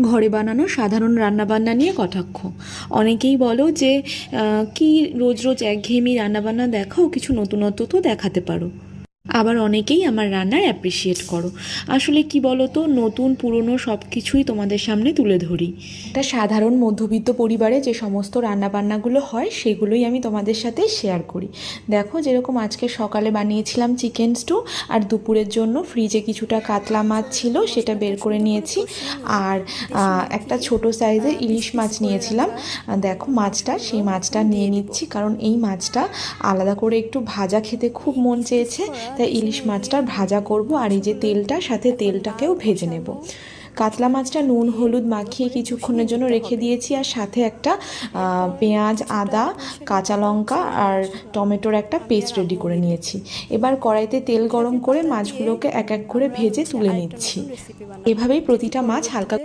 ঘরে বানানো সাধারণ রান্নাবান্না নিয়ে কটাক্ষ। অনেকেই বলো যে কি রোজ রোজ একঘেয়েমি রান্নাবান্না দেখাও, কিছু নতুনত্ব তো দেখাতে পারো। আবার অনেকেই আমার রান্নার অ্যাপ্রিসিয়েট করো। আসলে কি বলো তো, নতুন পুরনো সব কিছুই তোমাদের সামনে তুলে ধরি। একটা সাধারণ মধ্যবিত্ত পরিবারে যে সমস্ত রান্নাবান্নাগুলো হয় সেগুলোই আমি তোমাদের সাথে শেয়ার করি। দেখো, যেরকম আজকে সকালে বানিয়েছিলাম চিকেন স্টু, আর দুপুরের জন্য ফ্রিজে কিছুটা কাতলা মাছ ছিল, সেটা বের করে নিয়েছি। আর একটা ছোট সাইজের ইলিশ মাছ নিয়েছিলাম। দেখো মাছটা, সেই মাছটা নিয়ে নিচ্ছি, কারণ এই মাছটা আলাদা করে একটু ভাজা খেতে খুব মন চেয়েছে, তাই ইলিশ মাছটা ভাজা করব। আর এই যে তেলটা, সাথে তেলটাকেও ভেজে নেব। কাতলা মাছটা নুন হলুদ মাখিয়ে কিছুক্ষণের জন্য রেখে দিয়েছি, আর সাথে একটা পেঁয়াজ আদা কাঁচা লঙ্কা আর টমেটোর একটা পেস্ট রেডি করে নিয়েছি। এবার কড়াইতে তেল গরম করে মাছগুলোকে এক এক করে ভেজে তুলে নিচ্ছি। এভাবেই প্রতিটা মাছ হালকা